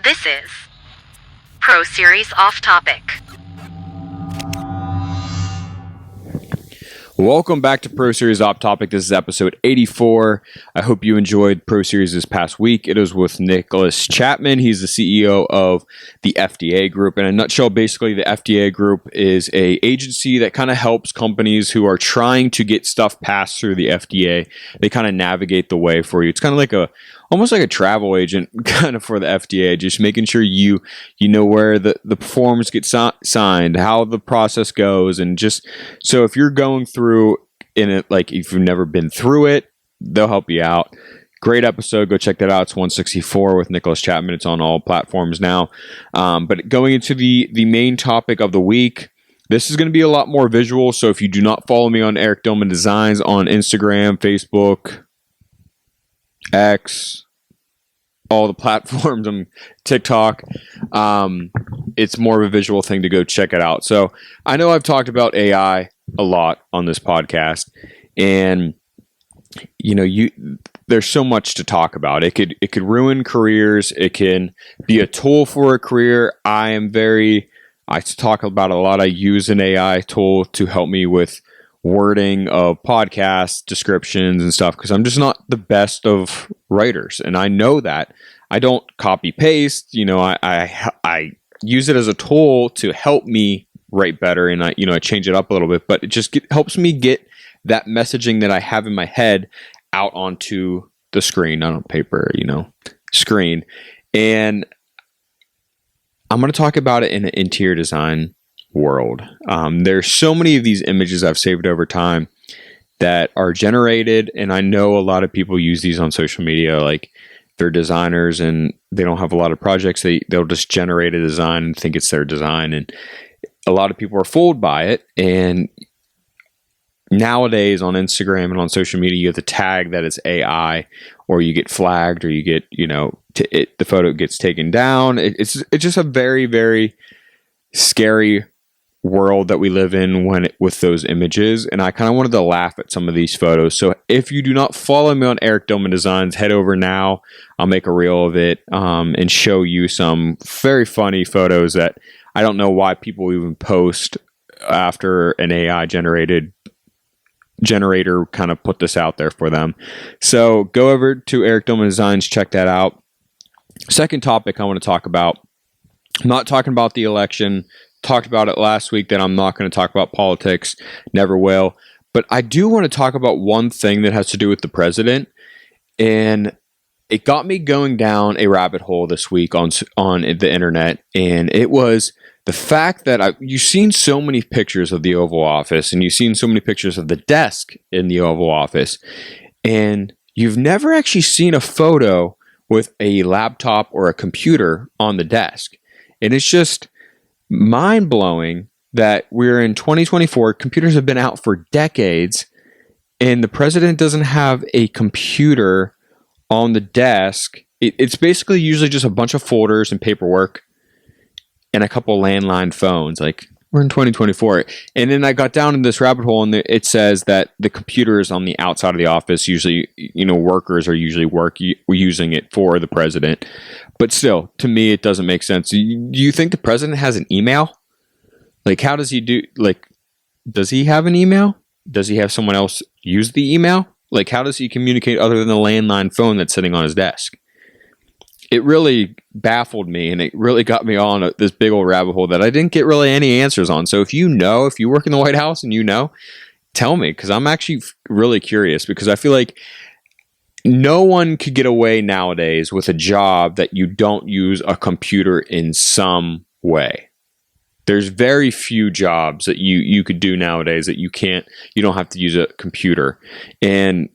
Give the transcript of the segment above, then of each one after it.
This is Pro Series Off Topic. Welcome back to Pro Series Off Topic. This is episode 84. I hope you enjoyed Pro Series this past week. It was with Nicholas Chapman. He's the CEO of the FDA Group. In a nutshell, basically, the FDA Group is an agency that kind of helps companies who are trying to get stuff passed through the FDA. They kind of navigate the way for you. It's kind of like almost like a travel agent kind of for the FDA, just making sure you know where the forms get signed, how the process goes, and just so if you're going through in it, like if you've never been through it, they'll help you out. Great episode. Go check that out. It's 164 with Nicholas Chapman. It's on all platforms now. But going into the main topic of the week, this is going to be a lot more visual. So if you do not follow me on Eric Dillman Designs on Instagram, Facebook, X, all the platforms, TikTok, it's more of a visual thing to go check it out. So I know I've talked about AI a lot on this podcast, and there's so much to talk about. It could ruin careers. It can be a tool for a career. I talk about it a lot. I use an AI tool to help me with wording of podcast descriptions and stuff because I'm just not the best of writers, and I know that. I don't copy paste. I use it as a tool to help me write better, and I change it up a little bit, but it just helps me get that messaging that I have in my head out onto the screen, not on paper, screen. And I'm going to talk about it in the interior design world. There's so many of these images I've saved over time that are generated, and I know a lot of people use these on social media, like they're designers and they don't have a lot of projects. They'll just generate a design and think it's their design, and a lot of people are fooled by it. And nowadays on Instagram and on social media, you have to tag that it's AI, or you get flagged, or you get the photo gets taken down. It's just a very, very scary world that we live in with those images, and I kind of wanted to laugh at some of these photos. So if you do not follow me on Eric Dillman Designs, head over now. I'll make a reel of it and show you some very funny photos that I don't know why people even post after an AI generator kind of put this out there for them. So go over to Eric Dillman Designs, check that out. Second topic I want to talk about, I'm not talking about the election. Talked about it last week that I'm not going to talk about politics, never will. But I do want to talk about one thing that has to do with the president. And it got me going down a rabbit hole this week on the internet. And it was the fact that you've seen so many pictures of the Oval Office, and you've seen so many pictures of the desk in the Oval Office. And you've never actually seen a photo with a laptop or a computer on the desk. And it's just mind-blowing that we're in 2024. Computers have been out for decades, and the president doesn't have a computer on the desk. It's basically usually just a bunch of folders and paperwork and a couple landline phones. Like, we're in 2024. And then I got down in this rabbit hole, and it says that the computer is on the outside of the office. Usually, workers are usually using it for the president. But still, to me, it doesn't make sense. Do you think the president has an email? Like, how does he do? Like, does he have an email? Does he have someone else use the email? Like, how does he communicate other than the landline phone that's sitting on his desk? It really baffled me, and it really got me on this big old rabbit hole that I didn't get really any answers on. So if you work in the White House and tell me, because I'm actually really curious, because I feel like no one could get away nowadays with a job that you don't use a computer in some way. There's very few jobs that you could do nowadays that you don't have to use a computer. And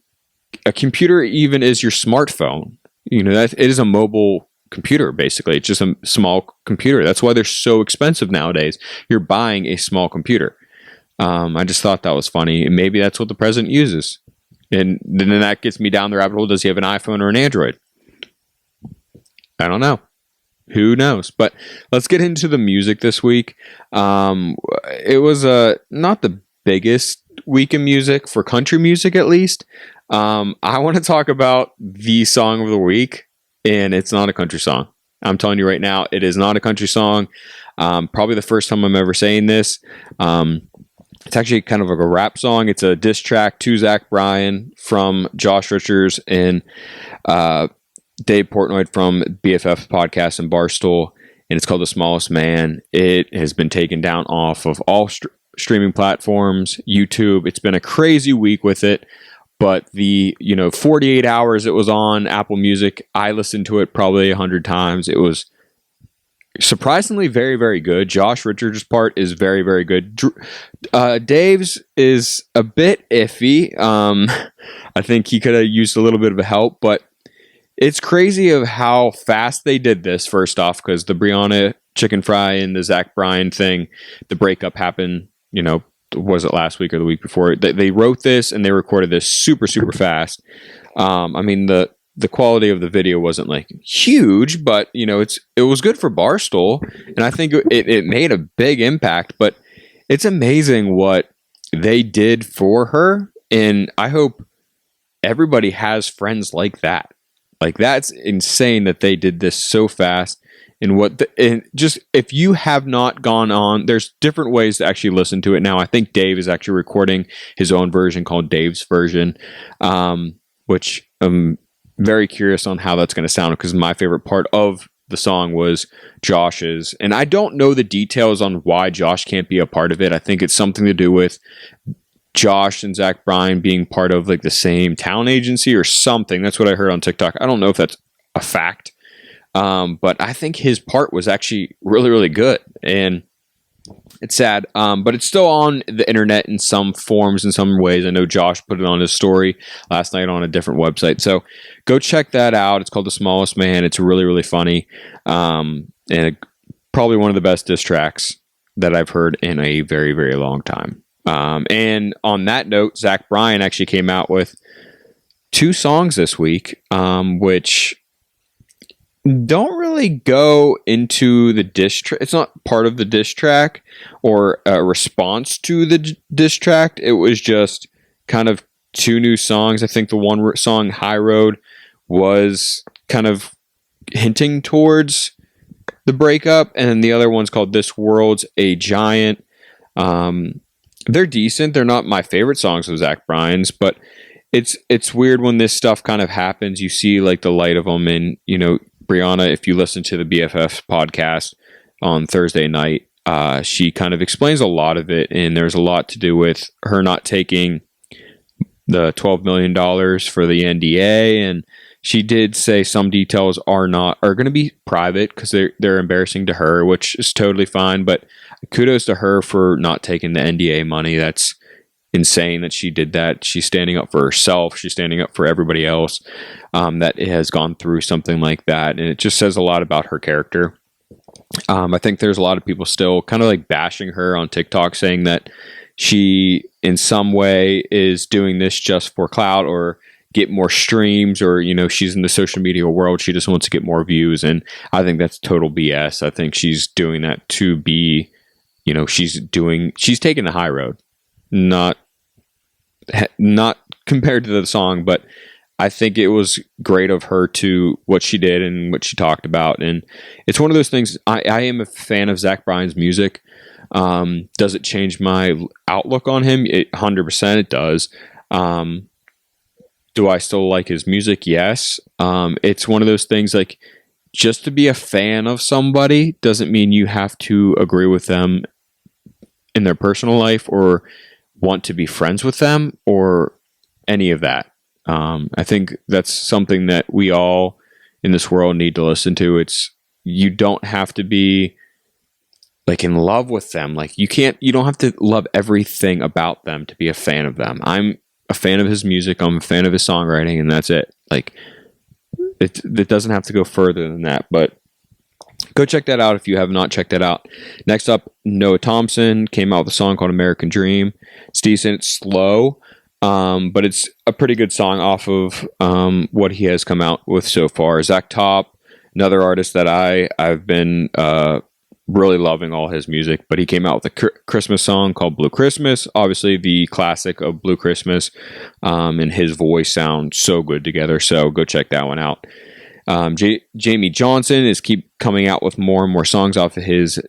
a computer even is your smartphone. That it is a mobile computer, basically. It's just a small computer. That's why they're so expensive nowadays. You're buying a small computer. I just thought that was funny. And maybe that's what the president uses. And then that gets me down the rabbit hole. Does he have an iPhone or an Android? I don't know. Who knows? But let's get into the music this week. It was not the biggest week in music, for country music at least. I want to talk about the song of the week, and it's not a country song. I'm telling you right now, it is not a country song. Probably the first time I'm ever saying this. It's actually kind of like a rap song. It's a diss track to Zach Bryan from Josh Richards and Dave Portnoy from BFF Podcast and Barstool, and it's called The Smallest Man. It has been taken down off of all streaming platforms, YouTube. It's been a crazy week with it, but the 48 hours it was on Apple Music, I listened to it probably 100 times. It was surprisingly very, very good. Josh Richards' part is very, very good. Dave's is a bit iffy. I think he could have used a little bit of help, but it's crazy of how fast they did this, first off, because the Brianna chicken fry and the Zach Bryan thing, the breakup happened, was it last week or the week before? They wrote this and they recorded this super, super fast. The quality of the video wasn't like huge, but it was good for Barstool, and I think it made a big impact. But it's amazing what they did for her, and I hope everybody has friends like that. Like, that's insane that they did this so fast. And just if you have not gone on, there's different ways to actually listen to it now. I think Dave is actually recording his own version called Dave's version, which very curious on how that's going to sound, because my favorite part of the song was Josh's, and I don't know the details on why Josh can't be a part of it. I think it's something to do with Josh and Zach Bryan being part of like the same talent agency or something. That's what I heard on TikTok. I don't know if that's a fact, but I think his part was actually really, really good, and it's sad, but it's still on the internet in some forms, in some ways. I know Josh put it on his story last night on a different website, so go check that out. It's called The Smallest Man. It's really, really funny, and probably one of the best diss tracks that I've heard in a very, very long time. And on that note, Zach Bryan actually came out with 2 songs this week, which don't really go into the diss track. It's not part of the diss track or a response to the diss track. It was just kind of 2 new songs. I think the one song, High Road, was kind of hinting towards the breakup, and then the other one's called This World's a Giant. They're decent. They're not my favorite songs of Zach Bryan's, but it's weird when this stuff kind of happens. You see like the light of them, and Brianna, if you listen to the BFF podcast on Thursday night, she kind of explains a lot of it, and there's a lot to do with her not taking the $12 million for the NDA, and she did say some details are going to be private because they're embarrassing to her, which is totally fine, but kudos to her for not taking the NDA money. That's insane that she did that. She's standing up for herself. She's standing up for everybody else that has gone through something like that. And it just says a lot about her character. I think there's a lot of people still kind of like bashing her on TikTok, saying that she in some way is doing this just for clout or get more streams, or she's in the social media world, she just wants to get more views. And I think that's total BS. I think she's doing that to be, she's taking the high road. Not compared to the song, but I think it was great of her to what she did and what she talked about. And it's one of those things. I am a fan of Zach Bryan's music. Does it change my outlook on him? 100% it does. Do I still like his music? Yes. It's one of those things, like, just to be a fan of somebody doesn't mean you have to agree with them in their personal life or want to be friends with them or any of that. I think that's something that we all in this world need to listen to. You don't have to be like in love with them. Like you don't have to love everything about them to be a fan of them. I'm a fan of his music. I'm a fan of his songwriting, and that's it. Like it doesn't have to go further than that, but go check that out if you have not checked that out. Next up, Noah Thompson came out with a song called American Dream. It's decent. It's slow, but it's a pretty good song off of what he has come out with so far. Zach Top, another artist that I've been really loving all his music, but he came out with a Christmas song called Blue Christmas. Obviously, the classic of Blue Christmas, and his voice sounds so good together, so go check that one out. Jamie Johnson is keep coming out with more and more songs off of his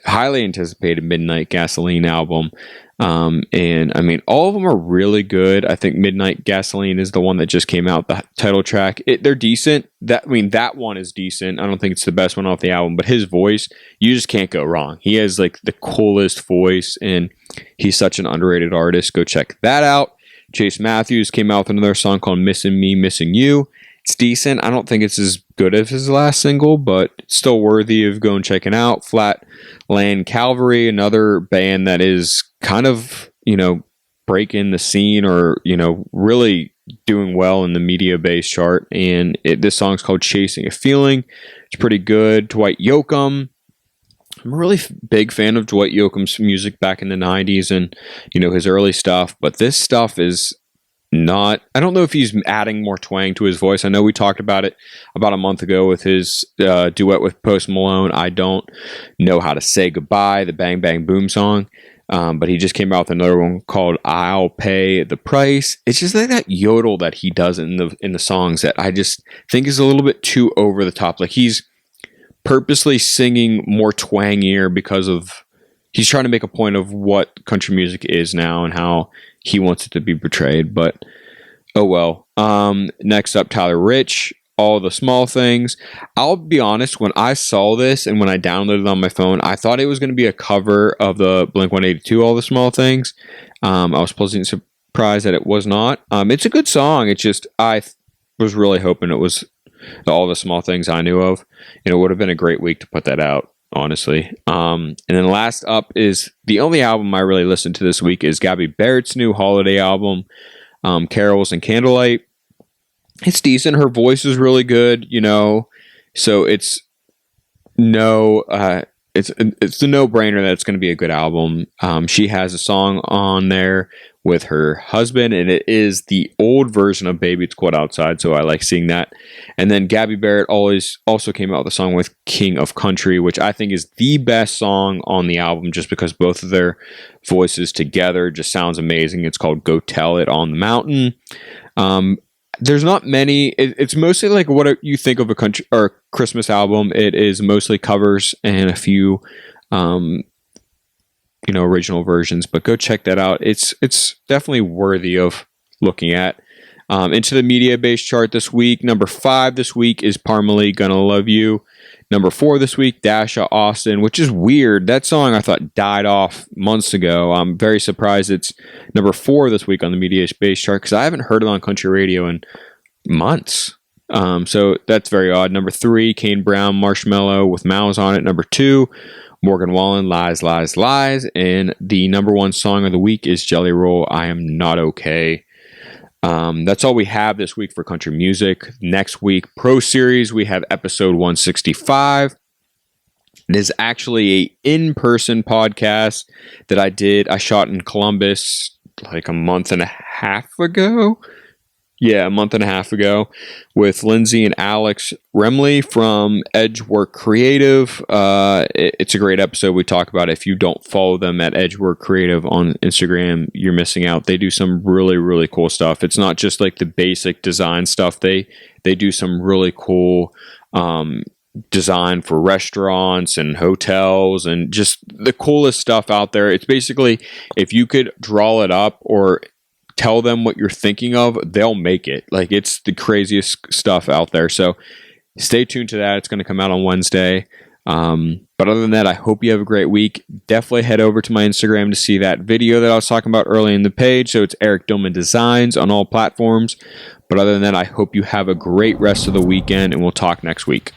highly anticipated Midnight Gasoline album. And I mean, all of them are really good. I think Midnight Gasoline is the one that just came out, the title track. They're decent. That one is decent. I don't think it's the best one off the album, but his voice, you just can't go wrong. He has like the coolest voice, and he's such an underrated artist. Go check that out. Chase Matthews came out with another song called Missing Me, Missing You. It's decent. I don't think it's as good as his last single, but still worthy of going checking out. Flatland Cavalry, another band that is kind of, breaking the scene or, really doing well in the media base chart. And this song's called Chasing a Feeling. It's pretty good. Dwight Yoakam. I'm a really big fan of Dwight Yoakam's music back in the 90s and, his early stuff. But this stuff is not, I don't know if he's adding more twang to his voice. I know we talked about it about a month ago with his duet with Post Malone. I don't know how to say goodbye, the Bang Bang Boom song. But he just came out with another one called I'll Pay the Price. It's just like that yodel that he does in the songs that I just think is a little bit too over the top. Like he's purposely singing more twangier because of he's trying to make a point of what country music is now and how he wants it to be portrayed. But oh well. Next up, Tyler Rich, All the Small Things. I'll be honest, when I saw this and when I downloaded it on my phone, I thought it was going to be a cover of the Blink-182 All the Small Things. I was pleasantly surprised that it was not. It's a good song. It's just I was really hoping it was All the Small Things I Knew Of, and it would have been a great week to put that out, honestly. And then last up is the only album I really listened to this week is Gabby Barrett's new holiday album, Carols and Candlelight. It's decent. Her voice is really good, so it's it's a no-brainer that it's going to be a good album. She has a song on there with her husband, and it is the old version of Baby It's Cold Outside, so I like seeing that. And then Gabby Barrett also came out with a song with King of Country, which I think is the best song on the album just because both of their voices together just sounds amazing. It's called Go Tell It on the Mountain. There's not many. It's mostly like what you think of a country or Christmas album. It is mostly covers and a few, original versions. But go check that out. It's definitely worthy of looking at. Into the media base chart this week. Number 5 this week is Parmalee, Gonna Love You. Number 4 this week, Dasha Austin, which is weird. That song I thought died off months ago. I'm very surprised it's number 4 this week on the media base chart because I haven't heard it on country radio in months. So that's very odd. Number 3, Kane Brown, Marshmallow with Mouse on it. Number 2, Morgan Wallen, Lies, Lies, Lies. And the number 1 song of the week is Jelly Roll, I Am Not Okay. That's all we have this week for country music. Next week, Pro Series, we have episode 165. It is actually an in-person podcast that I shot in Columbus like a month and a half ago. Yeah, a month and a half ago with Lindsay and Alex Remley from Edgework Creative. It's a great episode. We talk about it. If you don't follow them at Edgework Creative on Instagram, you're missing out. They do some really, really cool stuff. It's not just like the basic design stuff. They do some really cool design for restaurants and hotels and just the coolest stuff out there. It's basically if you could draw it up or tell them what you're thinking of, they'll make it. Like it's the craziest stuff out there. So stay tuned to that. It's going to come out on Wednesday. But other than that, I hope you have a great week. Definitely head over to my Instagram to see that video that I was talking about early in the page. So it's Eric Dillman Designs on all platforms. But other than that, I hope you have a great rest of the weekend and we'll talk next week.